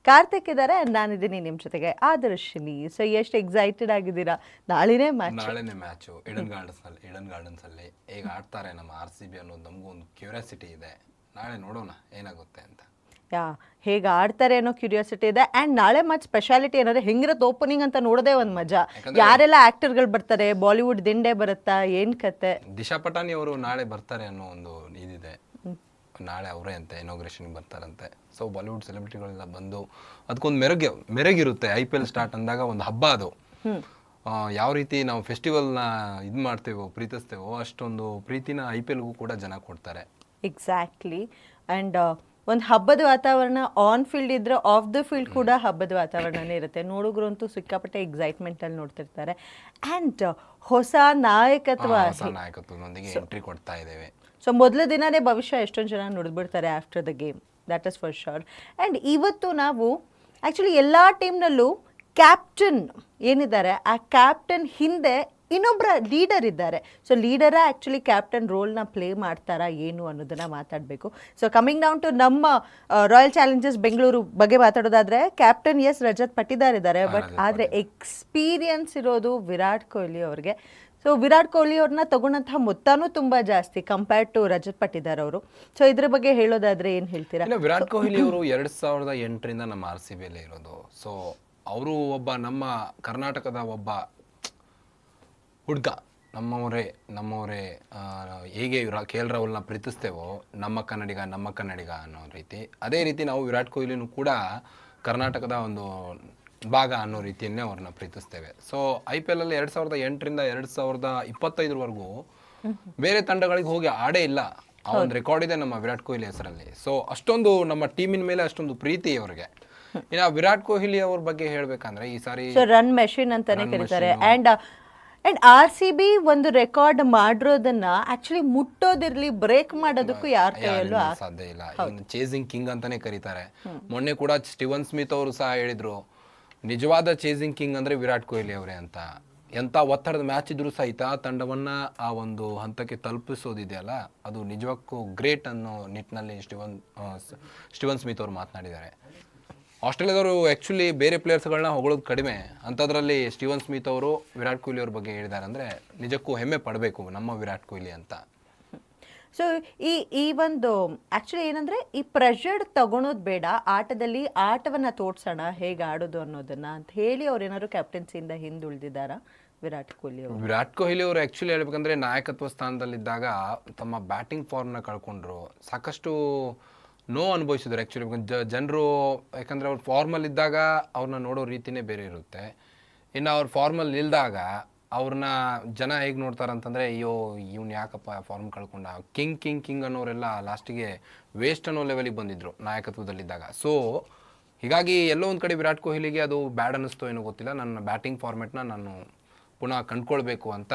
ಕಾರ್ತಿಕ್ ಇದ್ದಾರೆ, ನಾನಿದ್ದೀನಿ ನಿಮ್ಮ ಜೊತೆಗೆ ಆದರ್ಶಿನಿ. ಸೊ ಎಷ್ಟು ಎಕ್ಸೈಟೆಡ್ ಆಗಿದ್ದೀರಾ? ನಾಳೆನೇ ಮ್ಯಾಚು ಈಡನ್ ಗಾರ್ಡನ್ಸ್ ಅಲ್ಲಿ ಈಗ ಆಡ್ತಾರೆ ನಮ್ಮ RCB ಅನ್ನೋದು ನಮಗೂ ಒಂದು ಕ್ಯೂರಿಯಾಸಿಟಿ ಇದೆ. ನಾಳೆ ನೋಡೋಣ ಏನಾಗುತ್ತೆ ಅಂತ. ಹೇಗೆ ಆಡ್ತಾರೆ ಅನ್ನೋ ಕ್ಯೂರಿಯಾಸಿಟಿ ಇದೆ. ಆ್ಯಂಡ್ ನಾಳೆ ಮ್ಯಾಚ್ ಸ್ಪೆಷಾಲಿಟಿ ಏನಂದ್ರೆ ಹೆಂಗಿರುತ್ತೆ ಓಪನಿಂಗ್ ಅಂತ ನೋಡೋದೇ ಒಂದು ಮಜಾ. ಯಾರೆಲ್ಲ ಆಕ್ಟರ್ಗಳು ಬರ್ತಾರೆ, ಬಾಲಿವುಡ್ ದಿಂಡೆ ಬರುತ್ತಾ, ಏನ್ ಕತೆ? ದಿಶಾ ಪಟಾನಿ ಅವರು ನಾಳೆ ಬರ್ತಾರೆ ಅನ್ನೋ ಒಂದು ಇದಿದೆ. ನಾಳೆ ಅವರೇ ಅಂತ ಇನಾಗ್ರೇಷನ್ಗೆ ಬರ್ತಾರಂತೆ. ಸೊ ಬಾಲಿವುಡ್ ಸೆಲೆಬ್ರಿಟಿಗಳೆಲ್ಲ ಬಂದು ಅದಕ್ಕೊಂದು ಮೆರಗಿರುತ್ತೆ. IPL ಸ್ಟಾರ್ಟ್ ಅಂದಾಗ ಒಂದು ಹಬ್ಬ ಅದು. ಯಾವ ರೀತಿ ನಾವು ಫೆಸ್ಟಿವಲ್ನ ಇದು ಮಾಡ್ತೇವೋ, ಪ್ರೀತಿಸ್ತೇವೋ, ಅಷ್ಟೊಂದು ಪ್ರೀತಿನ IPLಗೂ ಕೂಡ ಜನ ಕೊಡ್ತಾರೆ. ಎಕ್ಸಾಕ್ಟ್ಲಿ. ಆ್ಯಂಡ್ ಒಂದು ಹಬ್ಬದ ವಾತಾವರಣ ಆನ್ ಫೀಲ್ಡ್ ಇದ್ರೆ ಆಫ್ ದ ಫೀಲ್ಡ್ ಕೂಡ ಹಬ್ಬದ ವಾತಾವರಣನೇ ಇರುತ್ತೆ. ನೋಡುಗರಂತೂ ಸಿಕ್ಕಾಪಟ್ಟೆ ಎಕ್ಸೈಟ್ಮೆಂಟಲ್ಲಿ ನೋಡ್ತಿರ್ತಾರೆ. ಆ್ಯಂಡ್ ಹೊಸ ನಾಯಕತ್ವದೊಂದಿಗೆ ಎಂಟ್ರಿ ಕೊಡ್ತಾ ಇದ್ದೇವೆ. ಸೊ ಮೊದಲ ದಿನನೇ ಭವಿಷ್ಯ ಎಷ್ಟೊಂದು ಜನ ನುಡಿದ್ಬಿಡ್ತಾರೆ after the game, that is for sure. And ಇವತ್ತು ನಾವು ಆ್ಯಕ್ಚುಲಿ ಎಲ್ಲ ಟೀಮ್ನಲ್ಲೂ ಕ್ಯಾಪ್ಟನ್ ಏನಿದ್ದಾರೆ, ಆ ಕ್ಯಾಪ್ಟನ್ ಹಿಂದೆ ಇನ್ನೊಬ್ಬರ ಲೀಡರ್ ಇದ್ದಾರೆ. ಸೊ ಲೀಡರ ಆ್ಯಕ್ಚುಲಿ ಕ್ಯಾಪ್ಟನ್ ರೋಲ್ನ ಪ್ಲೇ ಮಾಡ್ತಾರಾ ಏನು ಅನ್ನೋದನ್ನು ಮಾತಾಡಬೇಕು. ಸೊ ಕಮಿಂಗ್ ಡೌನ್ ಟು ನಮ್ಮ ರಾಯಲ್ ಚಾಲೆಂಜರ್ಸ್ ಬೆಂಗಳೂರು ಬಗ್ಗೆ ಮಾತಾಡೋದಾದರೆ, ಕ್ಯಾಪ್ಟನ್ ರಜತ್ ಪಟ್ಟಿದಾರ್ ಇದ್ದಾರೆ. ಬಟ್ ಆದರೆ ಎಕ್ಸ್ಪೀರಿಯನ್ಸ್ ಇರೋದು ವಿರಾಟ್ ಕೊಹ್ಲಿ ಅವ್ರಿಗೆ. ಸೊ ವಿರಾಟ್ ಕೊಹ್ಲಿ ಅವ್ರನ್ನ ತಗೊಂಡಂತಹ ಮೊತ್ತನೂ ತುಂಬ ಜಾಸ್ತಿ ಕಂಪೇರ್ಡ್ ಟು ರಜತ್ ಪಟ್ಟಿದಾರ್ ಅವರು. ಸೊ ಇದ್ರ ಬಗ್ಗೆ ಹೇಳೋದಾದ್ರೆ ಏನು ಹೇಳ್ತೀರಾ? ವಿರಾಟ್ ಕೊಹ್ಲಿ ಅವರು 2008ರಿಂದ ನಮ್ಮ RCB ಅಲ್ಲೇ ಇರೋದು. ಸೊ ಅವರು ಒಬ್ಬ ನಮ್ಮ ಕರ್ನಾಟಕದ ಒಬ್ಬ ಹುಡುಗ, ನಮ್ಮವರೇ ಹೇಗೆ KL ರಾಹುಲ್ನ ಪ್ರೀತಿಸ್ತೇವೋ ನಮ್ಮ ಕನ್ನಡಿಗ ಅನ್ನೋ ರೀತಿ, ಅದೇ ರೀತಿ ನಾವು ವಿರಾಟ್ ಕೊಹ್ಲಿನೂ ಕೂಡ ಕರ್ನಾಟಕದ ಒಂದು ಭಾಗ ಅನ್ನೋ ರೀತಿಯನ್ನೇ ಅವ್ರನ್ನ ಪ್ರೀತಿಸ್ತೇವೆ. ಸೊ IPL ಅಲ್ಲಿ 2008ರಿಂದ 2025ವರೆಗೂ ಬೇರೆ ತಂಡಗಳಿಗೆ ಹೋಗಿ ಆಡೇ ಇಲ್ಲ. ಆ ಒಂದು ರೆಕಾರ್ಡ್ ಇದೆ ನಮ್ಮ ವಿರಾಟ್ ಕೊಹ್ಲಿ ಹೆಸರಲ್ಲಿ. ಸೊ ಅಷ್ಟೊಂದು ನಮ್ಮ ಟೀಮಿನ ಮೇಲೆ ಅಷ್ಟೊಂದು ಪ್ರೀತಿ ಅವರಿಗೆ. ಇನ್ನು ವಿರಾಟ್ ಕೊಹ್ಲಿ ಅವ್ರ ಬಗ್ಗೆ ಹೇಳ್ಬೇಕಂದ್ರೆ ಈ ಸಾರಿ ರನ್ ಮೆಷಿನ್ ಅಂತಾನೆ ಕರೀತಾರೆ. ಅಂಡ್ RCB ಒಂದು ರೆಕಾರ್ಡ್ ಮಾಡಿರೋದನ್ನ ಆಕ್ಚುಲಿ ಮುಟ್ಟೋದಿರ್ಲಿ, ಬ್ರೇಕ್ ಮಾಡೋದಕ್ಕೂ ಯಾರ ಕೈಯಲ್ಲೂ ಸಾಧ್ಯ ಇಲ್ಲ. ಚೇಸಿಂಗ್ ಕಿಂಗ್ ಅಂತಾನೆ ಕರೀತಾರೆ. ಮೊನ್ನೆ ಕೂಡ ಸ್ಟೀವನ್ ಸ್ಮಿತ್ ಅವರು ಸಹ ಹೇಳಿದ್ರು, ನಿಜವಾದ ಚೇಸಿಂಗ್ ಕಿಂಗ್ ಅಂದ್ರೆ ವಿರಾಟ್ ಕೊಹ್ಲಿ ಅವರೇ ಅಂತ. ಎಂಥ ಒತ್ತಡದ ಮ್ಯಾಚ್ ಇದ್ರೂ ಸಹಿತ ತಂಡವನ್ನ ಆ ಒಂದು ಹಂತಕ್ಕೆ ತಲುಪಿಸೋದಿದೆಯಲ್ಲ, ಅದು ನಿಜಕ್ಕೂ ಗ್ರೇಟ್ ಅನ್ನೋ ನಿಟ್ಟಿನಲ್ಲಿ ಸ್ಟೀವನ್ ಸ್ಮಿತ್ ಅವರು ಮಾತನಾಡಿದ್ದಾರೆ. ಆಸ್ಟ್ರೇಲಿಯಾದವರು ಆ್ಯಕ್ಚುಲಿ ಬೇರೆ ಪ್ಲೇಯರ್ಸ್ಗಳನ್ನ ಹೊಗಳೋದು ಕಡಿಮೆ, ಅಂಥದ್ರಲ್ಲಿ ಸ್ಟೀವನ್ ಸ್ಮಿತ್ ಅವರು ವಿರಾಟ್ ಕೊಹ್ಲಿ ಅವ್ರ ಬಗ್ಗೆ ಹೇಳಿದ್ದಾರೆ ಅಂದರೆ ನಿಜಕ್ಕೂ ಹೆಮ್ಮೆ ಪಡಬೇಕು ನಮ್ಮ ವಿರಾಟ್ ಕೊಹ್ಲಿ ಅಂತ. ಸೊ ಈ ಒಂದು ಆ್ಯಕ್ಚುಲಿ ಏನಂದರೆ, ಈ ಪ್ರೆಷರ್ ತಗೊಳೋದು ಬೇಡ, ಆಟದಲ್ಲಿ ಆಟವನ್ನು ತೋರಿಸೋಣ ಹೇಗೆ ಆಡೋದು ಅನ್ನೋದನ್ನು ಅಂತ ಹೇಳಿ ಅವ್ರು ಏನಾದ್ರು ಕ್ಯಾಪ್ಟನ್ಸಿಯಿಂದ ಹಿಂದುಳಿದಿದ್ದಾರಾ ವಿರಾಟ್ ಕೊಹ್ಲಿ ಅವರು? ವಿರಾಟ್ ಕೊಹ್ಲಿ ಅವರು ಆ್ಯಕ್ಚುಲಿ ಹೇಳ್ಬೇಕಂದ್ರೆ ನಾಯಕತ್ವ ಸ್ಥಾನದಲ್ಲಿದ್ದಾಗ ತಮ್ಮ ಬ್ಯಾಟಿಂಗ್ ಫಾರ್ಮ್ನ ಕಳ್ಕೊಂಡ್ರು, ಸಾಕಷ್ಟು ನೋವು ಅನುಭವಿಸಿದ್ರು ಆ್ಯಕ್ಚುಲಿ. ಜನರು ಯಾಕಂದರೆ ಅವ್ರು ಫಾರ್ಮಲ್ಲಿದ್ದಾಗ ಅವ್ರನ್ನ ನೋಡೋ ರೀತಿಯೇ ಬೇರೆ ಇರುತ್ತೆ. ಇನ್ನು ಅವ್ರು ಫಾರ್ಮಲ್ಲಿ ನಿಲ್ದಾಗ ಅವ್ರನ್ನ ಜನ ಹೇಗೆ ನೋಡ್ತಾರಂತಂದರೆ, ಅಯ್ಯೋ ಇವ್ನು ಯಾಕಪ್ಪ ಫಾರ್ಮ್ ಕಳ್ಕೊಂಡ, ಕಿಂಗ್ ಅನ್ನೋರೆಲ್ಲ ಲಾಸ್ಟಿಗೆ ವೇಸ್ಟ್ ಅನ್ನೋ ಲೆವೆಲಿಗೆ ಬಂದಿದ್ರು ನಾಯಕತ್ವದಲ್ಲಿದ್ದಾಗ. ಸೊ ಹೀಗಾಗಿ ಎಲ್ಲೋ ಒಂದು ಕಡೆ ವಿರಾಟ್ ಕೊಹ್ಲಿಗೆ ಅದು ಬ್ಯಾಡ್ ಅನ್ನಿಸ್ತೋ ಏನೋ ಗೊತ್ತಿಲ್ಲ, ನನ್ನ ಬ್ಯಾಟಿಂಗ್ ಫಾರ್ಮೆಟ್ನ ನಾನು ಪುನಃ ಕಂಡ್ಕೊಳ್ಬೇಕು ಅಂತ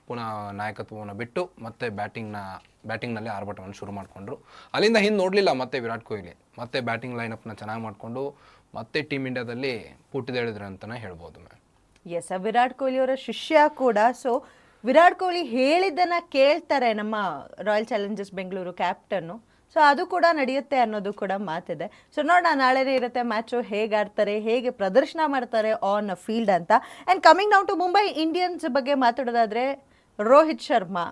ಪುನಃ ನಾಯಕತ್ವವನ್ನು ಬಿಟ್ಟು ಮತ್ತೆ ಬ್ಯಾಟಿಂಗ್ನಲ್ಲಿ ಆರ್ಭಟವನ್ನು ಶುರು ಮಾಡಿಕೊಂಡ್ರು. ಅಲ್ಲಿಂದ ಹಿಂದೆ ನೋಡಲಿಲ್ಲ ಮತ್ತೆ ವಿರಾಟ್ ಕೊಹ್ಲಿ. ಮತ್ತೆ ಬ್ಯಾಟಿಂಗ್ ಲೈನಪ್ನ ಚೆನ್ನಾಗಿ ಮಾಡಿಕೊಂಡು ಮತ್ತೆ ಟೀಮ್ ಇಂಡಿಯಾದಲ್ಲಿ ಪುಟ್ಟಿದೇಳಿದ್ರು ಅಂತಲೇ ಹೇಳ್ಬೋದು ಮ್ಯಾಮ್. ಎಸ್, ವಿರಾಟ್ ಕೊಹ್ಲಿ ಅವರ ಶಿಷ್ಯ ಕೂಡ. ಸೊ ವಿರಾಟ್ ಕೊಹ್ಲಿ ಹೇಳಿದ್ದನ್ನು ಕೇಳ್ತಾರೆ ನಮ್ಮ royal Challengers Bengaluru captain. So ಅದು ಕೂಡ ನಡೆಯುತ್ತೆ ಅನ್ನೋದು ಕೂಡ ಮಾತಿದೆ. ಸೊ ನೋಡೋಣ, ನಾಳೆನೇ ಇರುತ್ತೆ ಮ್ಯಾಚು, ಹೇಗೆ ಆಡ್ತಾರೆ, ಹೇಗೆ ಪ್ರದರ್ಶನ ಮಾಡ್ತಾರೆ ಆನ್ ಫೀಲ್ಡ್ ಅಂತ. And coming down to Mumbai Indians ಬಗ್ಗೆ ಮಾತಾಡೋದಾದ್ರೆ, Rohit Sharma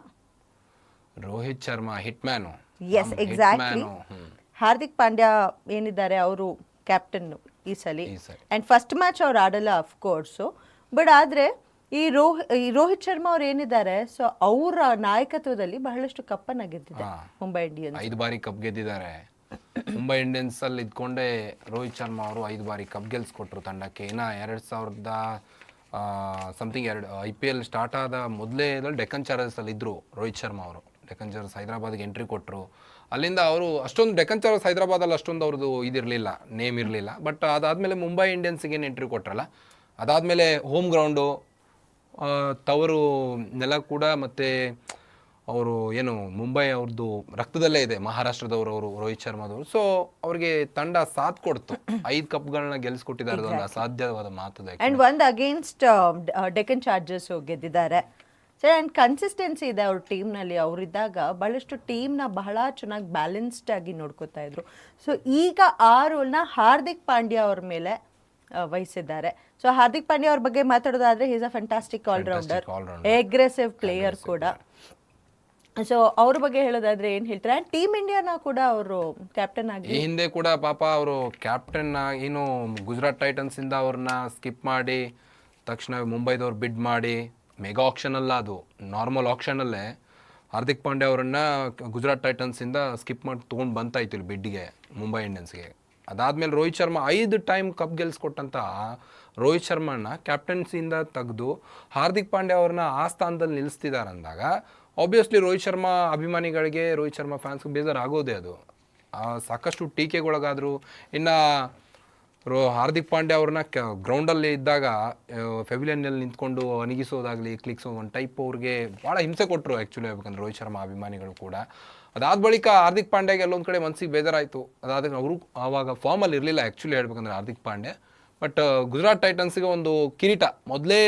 hitman. Yes, exactly. Hardik Pandya ಏನಿದ್ದಾರೆ ಅವರು ಕ್ಯಾಪ್ಟನ್ ಈ ಸಲ. ಆ್ಯಂಡ್ ಫಸ್ಟ್ ಮ್ಯಾಚ್ ಅವ್ರು ಆಡಲ್ಲ ಅಫ್ಕೋರ್ಸು, ಬಟ್ ಆದರೆ ಈ ರೋಹಿತ್ ಶರ್ಮಾ ಅವ್ರು ಏನಿದ್ದಾರೆ, ಸೊ ಅವರ ನಾಯಕತ್ವದಲ್ಲಿ ಬಹಳಷ್ಟು ಕಪ್ಪನ್ನು ಗೆದ್ದಿದೆ ಮುಂಬೈ ಇಂಡಿಯನ್ಸ್. 5 ಬಾರಿ ಕಪ್ ಗೆದ್ದಿದ್ದಾರೆ. ಮುಂಬೈ ಇಂಡಿಯನ್ಸ್ ಅಲ್ಲಿ ಇದ್ಕೊಂಡೆ ರೋಹಿತ್ ಶರ್ಮಾ ಅವರು 5 ಬಾರಿ ಕಪ್ ಗೆಲ್ಸ್ಕೊಟ್ರು ತಂಡಕ್ಕೆ. ಇನ್ನು 2000 ಸಮಥಿಂಗ್ IPL ಸ್ಟಾರ್ಟ್ ಆದ ಮೊದಲೇ ಡೆಕ್ಕನ್ ಚಾರ್ಜರ್ಸ್ ಅಲ್ಲಿ ಇದ್ರು ರೋಹಿತ್ ಶರ್ಮಾ ಅವರು. ಡೆಕ್ಕನ್ ಚಾರ್ಜರ್ಸ್ ಹೈದರಾಬಾದ್ಗೆ ಎಂಟ್ರಿ ಕೊಟ್ಟರು. ಅಲ್ಲಿಂದ ಅವರು ಅಷ್ಟೊಂದು ಡೆಕ್ಕನ್ ಚಾರ್ಜರ್ಸ್ ಹೈದರಾಬಾದಲ್ಲಿ ಅಷ್ಟೊಂದು ಅವ್ರದ್ದು ಇದಿರಲಿಲ್ಲ, ನೇಮ್ ಇರಲಿಲ್ಲ. ಬಟ್ ಅದಾದಮೇಲೆ ಮುಂಬೈ ಇಂಡಿಯನ್ಸ್ಗೆ ಏನು ಎಂಟ್ರಿ ಕೊಟ್ರಲ್ಲ, ಅದಾದಮೇಲೆ ಹೋಮ್ ಗ್ರೌಂಡು, ತವರು ನೆಲ ಕೂಡ, ಮತ್ತು ಅವರು ಏನು ಮುಂಬೈ ಅವ್ರದ್ದು ರಕ್ತದಲ್ಲೇ ಇದೆ, ಮಹಾರಾಷ್ಟ್ರದವರು ಅವರು ರೋಹಿತ್ ಶರ್ಮಾದವರು. ಸೊ ಅವ್ರಿಗೆ ತಂಡ ಸಾಥ್ ಕೊಡ್ತು. 5 ಕಪ್ಗಳನ್ನ ಗೆಲ್ಸ್ಕೊಟ್ಟಿದ್ದಾರೆ, ಒಂದು ಅಸಾಧ್ಯವಾದ ಮಾತು. ಆ್ಯಂಡ್ ಒಂದು ಅಗೇನ್ಸ್ಟ್ ಡೆಕ್ಕನ್ ಚಾರ್ಜರ್ಸ್ ಗೆದ್ದಿದ್ದಾರೆ. ಸೊ ಆ್ಯಂಡ್ ಕನ್ಸಿಸ್ಟೆನ್ಸಿ ಇದೆ ಅವ್ರ ಟೀಮ್ನಲ್ಲಿ. ಅವರಿದ್ದಾಗ ಭಾಳಷ್ಟು ಟೀಮ್ನ ಬಹಳ ಚೆನ್ನಾಗಿ ಬ್ಯಾಲೆನ್ಸ್ಡ್ ಆಗಿ ನೋಡ್ಕೋತಾ ಇದ್ರು. ಸೊ ಈಗ ಆ ರೋಲ್ನ ಹಾರ್ದಿಕ್ ಪಾಂಡ್ಯ ಅವ್ರ ಮೇಲೆ ವಹಿಸಿದ್ದಾರೆ. ಸೊ ಹಾರ್ದಿಕ್ ಪಾಂಡ್ಯ ಅವ್ರ ಬಗ್ಗೆ ಮಾತಾಡೋದಾದ್ರೆ is a fantastic allrounder, aggressive player ಕೂಡ. ಸೊ ಅವ್ರ ಬಗ್ಗೆ ಹೇಳೋದಾದ್ರೆ ಏನ್ ಹೇಳ್ತಾರೆ, ಆ್ಯಂಡ್ ಟೀಮ್ ಇಂಡಿಯಾನ ಕೂಡ ಅವರು ಕ್ಯಾಪ್ಟನ್ ಆಗಿ ಈ ಹಿಂದೆ ಕೂಡ ಪಾಪ ಅವರು ಕ್ಯಾಪ್ಟನ್ ಏನು ಗುಜರಾತ್ ಟೈಟನ್ಸ್ ಇಂದ ಅವ್ರನ್ನ ಸ್ಕಿಪ್ ಮಾಡಿ ತಕ್ಷಣ ಮುಂಬೈದವ್ರು ಬಿಡ್ ಮಾಡಿ ಮೆಗಾ ಆಕ್ಷನ್ ಅಲ್ಲ, ಅದು ನಾರ್ಮಲ್ ಆಕ್ಷನ್ ಅಲ್ಲೇ ಹಾರ್ದಿಕ್ ಪಾಂಡ್ಯ ಅವರನ್ನ ಗುಜರಾತ್ ಟೈಟನ್ಸ್ ಇಂದ ಸ್ಕಿಪ್ ಮಾಡಿ ತೊಗೊಂಡು ಬಂತಾಯ್ತು ಇಲ್ಲಿ ಬಿಡ್ಗೆ ಮುಂಬೈ ಇಂಡಿಯನ್ಸ್ಗೆ. ಅದಾದ್ಮೇಲೆ ರೋಹಿತ್ ಶರ್ಮಾ 5 ಟೈಮ್ ಕಪ್ ಗೆಲ್ಸ್ಕೊಟ್ಟಂತ ರೋಹಿತ್ ಶರ್ಮಾನ ಕ್ಯಾಪ್ಟನ್ಸಿಯಿಂದ ತೆಗೆದು ಹಾರ್ದಿಕ್ ಪಾಂಡ್ಯ ಅವ್ರನ್ನ ಆ ಸ್ಥಾನದಲ್ಲಿ ನಿಲ್ಲಿಸ್ತಿದ್ದಾರೆ ಅಂದಾಗ ಆಬ್ವಿಯಸ್ಲಿ ರೋಹಿತ್ ಶರ್ಮಾ ಅಭಿಮಾನಿಗಳಿಗೆ, ರೋಹಿತ್ ಶರ್ಮಾ ಫ್ಯಾನ್ಸ್ಗೆ ಬೇಜಾರಾಗೋದೇ ಅದು. ಸಾಕಷ್ಟು ಟೀಕೆಗೊಳಗಾದ್ರು. ಇನ್ನು ಹಾರ್ದಿಕ್ ಪಾಂಡ್ಯ ಅವ್ರನ್ನ ಗ್ರೌಂಡಲ್ಲಿ ಇದ್ದಾಗ ಫೆವಿಲಿಯನ್ನಲ್ಲಿ ನಿಂತ್ಕೊಂಡು ಅಣಗಿಸೋದಾಗಲಿ ಕ್ಲಿಕ್ಸೋ ಒಂದು ಟೈಪ್ ಅವ್ರಿಗೆ ಭಾಳ ಹಿಂಸೆ ಕೊಟ್ಟರು ಆ್ಯಕ್ಚುಲಿ ಹೇಳ್ಬೇಕಂದ್ರೆ ರೋಹಿತ್ ಶರ್ಮಾ ಅಭಿಮಾನಿಗಳು ಕೂಡ. ಅದಾದ ಬಳಿಕ ಹಾರ್ದಿಕ್ ಪಾಂಡ್ಯಗೆ ಎಲ್ಲೊಂದು ಕಡೆ ಮನಸ್ಸಿಗೆ ಬೇಜಾರಾಯಿತು. ಅದಾದ ಅವರು ಆವಾಗ ಫಾರ್ಮಲ್ಲಿ ಇರಲಿಲ್ಲ ಆ್ಯಕ್ಚುಲಿ ಹೇಳ್ಬೇಕಂದ್ರೆ ಹಾರ್ದಿಕ್ ಪಾಂಡ್ಯ. ಬಟ್ ಗುಜರಾತ್ ಟೈಟನ್ಸ್ಗೆ ಒಂದು ಕಿರೀಟ ಮೊದಲೇ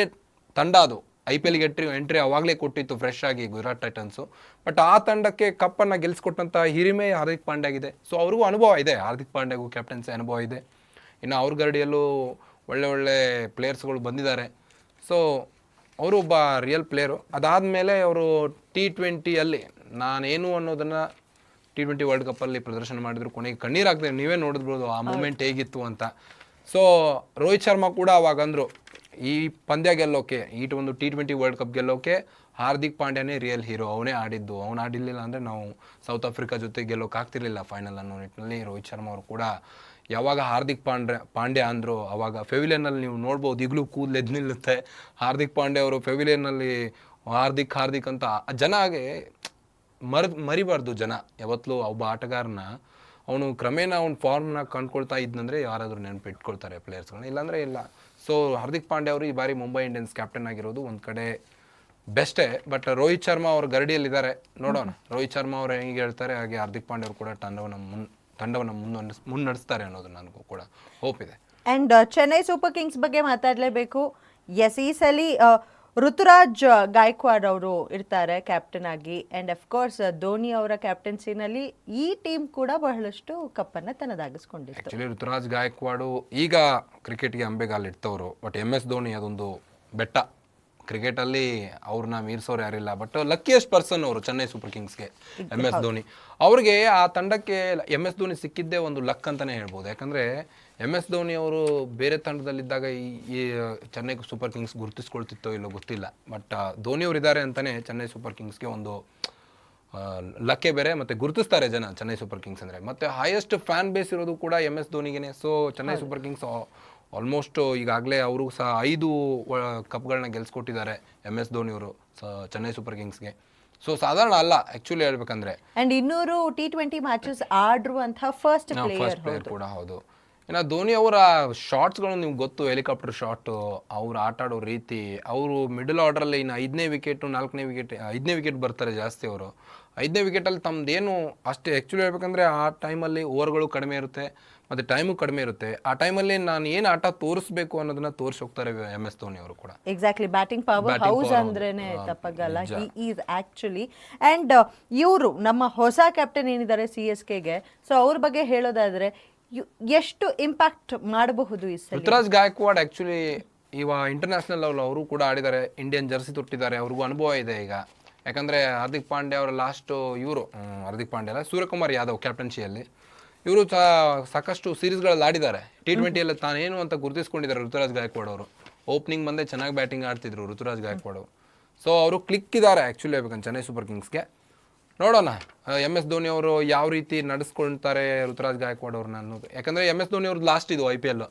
ತಂಡ ಅದು IPLಗೆ ಎಂಟ್ರಿ ಅವಾಗಲೇ ಕೊಟ್ಟಿತ್ತು ಫ್ರೆಶ್ ಆಗಿ ಗುಜರಾತ್ ಟೈಟನ್ಸು. ಬಟ್ ಆ ತಂಡಕ್ಕೆ ಕಪ್ಪನ್ನು ಗೆಲ್ಸ್ಕೊಟ್ಟಂಥ ಹಿರಿಮೆ ಹಾರ್ದಿಕ್ ಪಾಂಡ್ಯಾಗಿದೆ. ಸೊ ಅವ್ರಿಗೂ ಅನುಭವ ಇದೆ, ಹಾರ್ದಿಕ್ ಪಾಂಡ್ಯಗೂ ಕ್ಯಾಪ್ಟನ್ಸಿ ಅನುಭವ ಇದೆ. ಇನ್ನು ಅವ್ರ ಗರಡಿಯಲ್ಲೂ ಒಳ್ಳೆ ಪ್ಲೇಯರ್ಸ್ಗಳು ಬಂದಿದ್ದಾರೆ. ಸೊ ಅವರು ಒಬ್ಬ ರಿಯಲ್ ಪ್ಲೇಯರು. ಅದಾದಮೇಲೆ ಅವರು T20ಯಲ್ಲಿ ನಾನೇನು ಅನ್ನೋದನ್ನು T20 ವರ್ಲ್ಡ್ ಕಪ್ಪಲ್ಲಿ ಪ್ರದರ್ಶನ ಮಾಡಿದ್ರು. ಕೊನೆಗೆ ಕಣ್ಣೀರಾಗ್ತದೆ, ನೀವೇ ನೋಡಿದ್ಬೋದು ಆ ಮೂಮೆಂಟ್ ಹೇಗಿತ್ತು ಅಂತ. ಸೊ ರೋಹಿತ್ ಶರ್ಮಾ ಕೂಡ ಅವಾಗ ಅಂದರು, ಈ ಪಂದ್ಯ ಗೆಲ್ಲೋಕೆ, ಒಂದು T20 ವರ್ಲ್ಡ್ ಕಪ್ ಗೆಲ್ಲೋಕೆ ಹಾರ್ದಿಕ್ ಪಾಂಡ್ಯನೇ ರಿಯಲ್ ಹೀರೋ, ಅವನೇ ಆಡಿದ್ದು. ಅವ್ನು ಆಡಿರಲಿಲ್ಲ ಅಂದರೆ ನಾವು ಸೌತ್ ಆಫ್ರಿಕಾ ಜೊತೆ ಗೆಲ್ಲೋಕೆ ಆಗ್ತಿರ್ಲಿಲ್ಲ ಫೈನಲ್ ಅನ್ನೋ ನಿಟ್ಟಿನಲ್ಲಿ ರೋಹಿತ್ ಶರ್ಮಾ ಅವರು ಕೂಡ ಯಾವಾಗ ಹಾರ್ದಿಕ್ ಪಾಂಡ್ಯ ಅಂದರು ಅವಾಗ ಫೆವಿಲಿಯನ್ನಲ್ಲಿ ನೀವು ನೋಡ್ಬೋದು, ಈಗಲೂ ಕೂದಲು ಎದ್ದು ನಿಲ್ಲುತ್ತೆ. ಹಾರ್ದಿಕ್ ಪಾಂಡ್ಯ ಅವರು ಫೆವಿಲಿಯನ್ನಲ್ಲಿ ಹಾರ್ದಿಕ್ ಅಂತ ಜನಗೆ ಮರಿಬಾರ್ದು. ಜನ ಯಾವತ್ತೂ ಒಬ್ಬ ಆಟಗಾರನ ಅವನು ಕ್ರಮೇಣ ಅವ್ನ ಫಾರ್ಮ್ನ ಕಂಡ್ಕೊಳ್ತಾ ಇದ್ದಂದರೆ ಯಾರಾದರೂ ನೆನಪಿಟ್ಕೊಳ್ತಾರೆ ಪ್ಲೇಯರ್ಸ್ಗಳನ್ನ, ಇಲ್ಲಾಂದರೆ ಇಲ್ಲ. ಸೊ ಹಾರ್ದಿಕ್ ಪಾಂಡ್ಯ ಅವರು ಈ ಬಾರಿ ಮುಂಬೈ ಇಂಡಿಯನ್ಸ್ ಕ್ಯಾಪ್ಟನ್ ಆಗಿರೋದು ಒಂದು ಕಡೆ ಬೆಸ್ಟೇ. ಬಟ್ ರೋಹಿತ್ ಶರ್ಮಾ ಅವ್ರ ಗರಡಿಯಲ್ಲಿದ್ದಾರೆ, ನೋಡೋಣ ರೋಹಿತ್ ಶರ್ಮಾ ಅವ್ರು ಹೆಂಗೆ ಹೇಳ್ತಾರೆ ಹಾಗೆ ಹಾರ್ದಿಕ್ ಪಾಂಡ್ಯ ಅವರು ಕೂಡ ತಂಡವನ್ನು ಮುನ್ನಡೆಸ್ತಾರೆ ಅನ್ನೋದು ನನಗೂ ಕೂಡ ಹೋಪ್ ಇದೆ. ಆ್ಯಂಡ್ ಚೆನ್ನೈ ಸೂಪರ್ ಕಿಂಗ್ಸ್ ಬಗ್ಗೆ ಮಾತಾಡಲೇಬೇಕು. ಎಸ್, ಈ ಸಲ ಋತುರಾಜ್ ಗಾಯಕ್ವಾಡ್ ಅವರು ಇರ್ತಾರೆ ಕ್ಯಾಪ್ಟನ್ ಆಗಿ. ಆ್ಯಂಡ್ ಅಫ್ಕೋರ್ಸ್ ಧೋನಿ ಅವರ ಕ್ಯಾಪ್ಟನ್ಸಿನಲ್ಲಿ ಈ ಟೀಮ್ ಕೂಡ ಬಹಳಷ್ಟು ಕಪ್ಪನ್ನು ತನ್ನದಾಗಿಸ್ಕೊಂಡಿತ್ತು. ಆ್ಯಕ್ಚುಲಿ ಋತುರಾಜ್ ಗಾಯಕ್ವಾಡು ಈಗ ಕ್ರಿಕೆಟ್ಗೆ ಅಂಬೆಗಾಲಿಡ್ತವರು. ಬಟ್ MS ಧೋನಿ ಅದೊಂದು ಬೆಟ್ಟ ಕ್ರಿಕೆಟಲ್ಲಿ, ಅವ್ರನ್ನ ಮೀರಿಸೋರು ಯಾರಿಲ್ಲ. ಬಟ್ ಲಕ್ಕಿಯೆಸ್ಟ್ ಪರ್ಸನ್ ಅವರು ಚೆನ್ನೈ ಸೂಪರ್ ಕಿಂಗ್ಸ್ಗೆ MS ಧೋನಿ. ಅವ್ರಿಗೆ ಆ ತಂಡಕ್ಕೆ MS ಧೋನಿ ಸಿಕ್ಕಿದ್ದೇ ಒಂದು ಲಕ್ ಅಂತಲೇ ಹೇಳ್ಬೋದು. ಯಾಕಂದರೆ MS ಧೋನಿ ಅವರು ಬೇರೆ ತಂಡದಲ್ಲಿದ್ದಾಗ ಈ ಚೆನ್ನೈ ಸೂಪರ್ ಕಿಂಗ್ಸ್ ಗುರುತಿಸ್ಕೊಳ್ತಿತ್ತೋ ಇಲ್ಲೋ ಗೊತ್ತಿಲ್ಲ. ಬಟ್ ಧೋನಿ ಅವರು ಇದ್ದಾರೆ ಅಂತಲೇ ಚೆನ್ನೈ ಸೂಪರ್ ಕಿಂಗ್ಸ್ಗೆ ಒಂದು ಲಕ್ಕೆ ಬೇರೆ, ಮತ್ತು ಗುರುತಿಸ್ತಾರೆ ಜನ ಚೆನ್ನೈ ಸೂಪರ್ ಕಿಂಗ್ಸ್ ಅಂದರೆ. ಮತ್ತು ಹೈಯೆಸ್ಟ್ ಫ್ಯಾನ್ ಬೇಸ್ ಇರೋದು ಕೂಡ MS ಧೋನಿಗೆ. So Chennai Super Kings almost ಈಗಾಗಲೇ ಅವರು ಸಹ 5 ಕಪ್ಗಳನ್ನ ಗೆಲ್ಸ್ಕೊಟ್ಟಿದ್ದಾರೆ MS ಧೋನಿ ಅವರು ಚೆನ್ನೈ ಸೂಪರ್ ಕಿಂಗ್ಸ್ಗೆ. ಸೊ ಸಾಧಾರಣ ಅಲ್ಲ ಆ್ಯಕ್ಚುಲಿ ಹೇಳ್ಬೇಕಂದ್ರೆ. ಆ್ಯಂಡ್ 200 T20 ಮ್ಯಾಚಸ್ ಆಡಿರುವಂತಹ ಫಸ್ಟ್ ಪ್ಲೇಯರ್ ಕೂಡ ಹೌದು. ಇನ್ನು ಧೋನಿ ಅವರ ಶಾರ್ಟ್ಸ್ಗಳು ನಿಮ್ಗೆ ಗೊತ್ತು, ಹೆಲಿಕಾಪ್ಟರ್ ಶಾಟು, ಅವ್ರು ಆಟ ಆಡೋ ರೀತಿ, ಅವರು ಮಿಡಲ್ ಆರ್ಡ್ರಲ್ಲಿ ಇನ್ನು 5ನೇ ವಿಕೆಟು 4ನೇ ವಿಕೆಟ್ 5ನೇ ವಿಕೆಟ್ ಬರ್ತಾರೆ ಜಾಸ್ತಿ. ಅವರು 5ನೇ ವಿಕೆಟಲ್ಲಿ ತಮ್ಮದೇನು ಅಷ್ಟೇ ಆ್ಯಕ್ಚುಲಿ ಹೇಳ್ಬೇಕಂದ್ರೆ ಆ ಟೈಮಲ್ಲಿ ಓವರ್ಗಳು ಕಡಿಮೆ ಇರುತ್ತೆ ಮತ್ತು ಟೈಮು ಕಡಿಮೆ ಇರುತ್ತೆ. ಆ ಟೈಮಲ್ಲಿ ನಾನು ಏನು ಆಟ ತೋರಿಸ್ಬೇಕು ಅನ್ನೋದನ್ನ ತೋರಿಸಿ ಹೋಗ್ತಾರೆ MS ಧೋನಿ ಅವರು ಕೂಡ. ಎಕ್ಸಾಕ್ಟ್ಲಿ, ಬ್ಯಾಟಿಂಗ್ ಪವರ್ ಹೌಸ್ ಅಂದ್ರೇನೆ ತಪ್ಪಾಗಲ್ಲ. He is actually. ಆ್ಯಂಡ್ ಇವರು ನಮ್ಮ ಹೊಸ ಕ್ಯಾಪ್ಟನ್ ಏನಿದ್ದಾರೆ CSKಗೆ, ಸೊ ಅವ್ರ ಬಗ್ಗೆ ಹೇಳೋದಾದ್ರೆ ಎಷ್ಟು ಇಂಪ್ಯಾಕ್ಟ್ ಮಾಡಬಹುದು ಈ ಸಲ? Ruturaj Gaikwad actually international level ಅವರು ಕೂಡ ಆಡಿದ್ದಾರೆ, ಇಂಡಿಯನ್ ಜರ್ಸಿ ತೊಟ್ಟಿದ್ದಾರೆ, ಅವ್ರಿಗೂ ಅನುಭವ ಇದೆ ಈಗ. ಯಾಕಂದರೆ ಹಾರ್ದಿಕ್ ಪಾಂಡ್ಯ ಅವರ ಲಾಸ್ಟು ಹಾರ್ದಿಕ್ ಪಾಂಡ್ಯ ಅಲ್ಲ, ಸೂರ್ಯಕುಮಾರ್ ಯಾದವ್ ಕ್ಯಾಪ್ಟನ್ಸಿಯಲ್ಲಿ ಇವರು ಸಾಕಷ್ಟು ಸೀರೀಸ್ಗಳಲ್ಲಿ ಆಡಿದ್ದಾರೆ. T20ಯಲ್ಲಿ ತಾನೇನು ಅಂತ ಗುರುತಿಸ್ಕೊಂಡಿದ್ದಾರೆ ಋತುರಾಜ್ ಗಾಯಕ್ವಾಡ್ ಅವರು. ಓಪನಿಂಗ್ ಬಂದೇ ಚೆನ್ನಾಗಿ ಬ್ಯಾಟಿಂಗ್ ಆಡ್ತಿದ್ರು ಋತುರಾಜ್ ಗಾಯಕ್ವಾಡ್ ಅವರು. ಸೊ ಅವರು ಕ್ಲಿಕ್ ಇದ್ದಾರೆ ಆ್ಯಕ್ಚುಲಿ ಹೇಳ್ಬೇಕಂತ ಚೆನ್ನೈ ಸೂಪರ್ ಕಿಂಗ್ಸ್ಗೆ. ನೋಡೋಣ MS ಧೋನಿ ಅವರು ಯಾವ ರೀತಿ ನಡೆಸ್ಕೊಳ್ತಾರೆ ಋತುರಾಜ್ ಗಾಯಕ್ವಾಡ್ ಅವ್ರನ್ನ ಅನ್ನೋದು. ಯಾಕಂದರೆ MS ಧೋನಿ ಅವ್ರದ್ದು ಲಾಸ್ಟ್ ಇದು IPL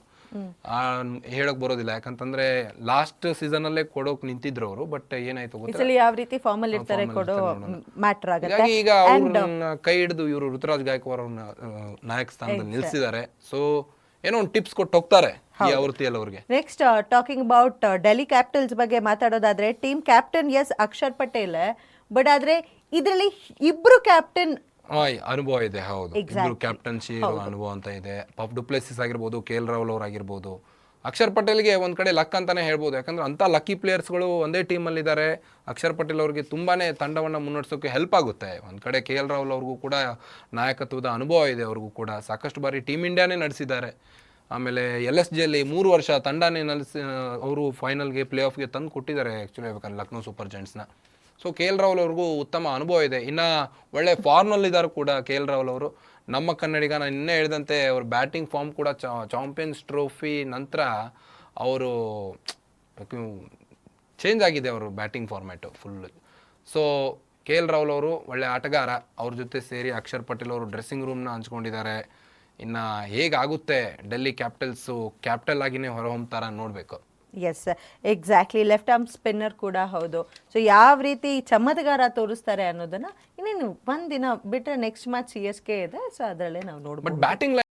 ಹೇಳಕ್ ಬರೋದಿಲ್ಲ, ಯಾಕಂತಂದ್ರೆ ಲಾಸ್ಟ್ ಸೀಸನಲ್ಲೇ ಕೊಡೋಕೆ ನಿಂತಿದ್ರು ಅವರು. ಬಟ್ ಏನಾಯ್ತು ಗೊತ್ತಿಲ್ಲ, ಯಾವ ರೀತಿ ಫಾರ್ಮ್ ಅಲ್ಲಿ ಇರ್ತಾರೆ ಕೊಡೋ ಮ್ಯಾಟರ್ ಆಗುತ್ತೆ. ಈಗ ಅವ್ರನ್ನ ಕೈ ಹಿಡಿದು ಇವರು ಋತುರಾಜ್ ಗಾಯಕ್ವಾಡ್ ಅವ್ರನ್ನ ನಾಯಕ ಸ್ಥಾನದಲ್ಲಿ ನಿಲ್ಲಿಸಿದ್ದಾರೆ. ಸೊ ಏನೋ ಒಂದು ಟಿಪ್ಸ್ ಕೊಟ್ಟು ಹೋಗ್ತಾರೆ ಈ ಆವೃತ್ತಿಯಲ್ಲಿ ಅವ್ರಿಗೆ. Next talking about Delhi Capitals ಬಗ್ಗೆ ಮಾತಾಡೋದಾದ್ರೆ, team captain is Axar Patel, but ಆದ್ರೆ ಇದರಲ್ಲಿ ಇಬ್ರು ಕ್ಯಾಪ್ಟನ್ ಅನುಭವ ಇದೆ. ಹೌದು, ಇಬ್ರು ಕ್ಯಾಪ್ಟನ್ಸಿ ಅನುಭವ ಅಂತ ಇದೆ. ಪಾಪ್ ಡುಪ್ಲೆಸಿಸ್ ಆಗಿರ್ಬೋದು, KL ರಾಹುಲ್ ಅವ್ರು ಆಗಿರ್ಬೋದು, ಅಕ್ಷರ್ ಪಟೇಲ್ಗೆ ಒಂದು ಕಡೆ ಲಕ್ ಅಂತಾನೆ ಹೇಳ್ಬೋದು, ಯಾಕಂದ್ರೆ ಅಂಥ ಲಕ್ಕಿ ಪ್ಲೇಯರ್ಸ್ಗಳು ಒಂದೇ ಟೀಮಲ್ಲಿದ್ದಾರೆ. ಅಕ್ಷರ್ ಪಟೇಲ್ ಅವ್ರಿಗೆ ತುಂಬಾ ತಂಡವನ್ನು ಮುನ್ನಡೆಸೋಕ್ಕೆ ಹೆಲ್ಪ್ ಆಗುತ್ತೆ. ಒಂದು ಕಡೆ KL ರಾಹುಲ್ ಅವ್ರಿಗೂ ಕೂಡ ನಾಯಕತ್ವದ ಅನುಭವ ಇದೆ, ಅವ್ರಿಗೂ ಕೂಡ ಸಾಕಷ್ಟು ಬಾರಿ ಟೀಮ್ ಇಂಡಿಯಾನೇ ನಡೆಸಿದ್ದಾರೆ. ಆಮೇಲೆ LSGಯಲ್ಲಿ 3 ವರ್ಷ ತಂಡನೇ ಅವರು ಫೈನಲ್ಗೆ ಪ್ಲೇ ಆಫ್ಗೆ ತಂದು ಕೊಟ್ಟಿದ್ದಾರೆ ಆ್ಯಕ್ಚುಲಿ ಹೇಳ್ಬೇಕಂದ್ರೆ Lucknow super ಜೈಂಟ್ಸ್ನ. So KL Rahul ಅವ್ರಿಗೂ ಉತ್ತಮ ಅನುಭವ ಇದೆ. ಇನ್ನು ಒಳ್ಳೆ ಫಾರ್ಮ್ನಲ್ಲಿದ್ದಾರೆ ಕೂಡ KL ರಾಹುಲ್ ಅವರು. ನಮ್ಮ ಕನ್ನಡಿಗ ನಾನು ಇನ್ನೇ ಹೇಳಿದಂತೆ ಅವ್ರ ಬ್ಯಾಟಿಂಗ್ ಫಾರ್ಮ್ ಕೂಡ ಚಾಂಪಿಯನ್ಸ್ ಟ್ರೋಫಿ ನಂತರ ಅವರು ಚೇಂಜ್ ಆಗಿದೆ ಅವರು batting format full. So KL Rahul ಅವರು ಒಳ್ಳೆ ಆಟಗಾರ. ಅವ್ರ ಜೊತೆ ಸೇರಿ ಅಕ್ಷರ್ ಪಟೇಲ್ ಅವರು ಡ್ರೆಸ್ಸಿಂಗ್ ರೂಮ್ನ ಹಂಚ್ಕೊಂಡಿದ್ದಾರೆ. ಇನ್ನು ಹೇಗಾಗುತ್ತೆ ಡೆಲ್ಲಿ ಕ್ಯಾಪಿಟಲ್ಸು ಕ್ಯಾಪಿಟಲ್ ಆಗಿನೇ ಹೊರಹೊಮ್ತಾರ ನೋಡಬೇಕು. Yes, exactly. Left arm spinner ಕೂಡ ಹೌದು. ಸೊ ಯಾವ ರೀತಿ ಚಮತ್ಕಾರ ತೋರಿಸ್ತಾರೆ ಅನ್ನೋದನ್ನ ಇನ್ನೇನು ಒಂದಿನ ಬಿಟ್ಟರೆ ನೆಕ್ಸ್ಟ್ ಮ್ಯಾಚ್ CSK ಇದೆ. ಸೊ ಅದರಲ್ಲೇ ನಾವು ನೋಡ್ಬೋದು. But batting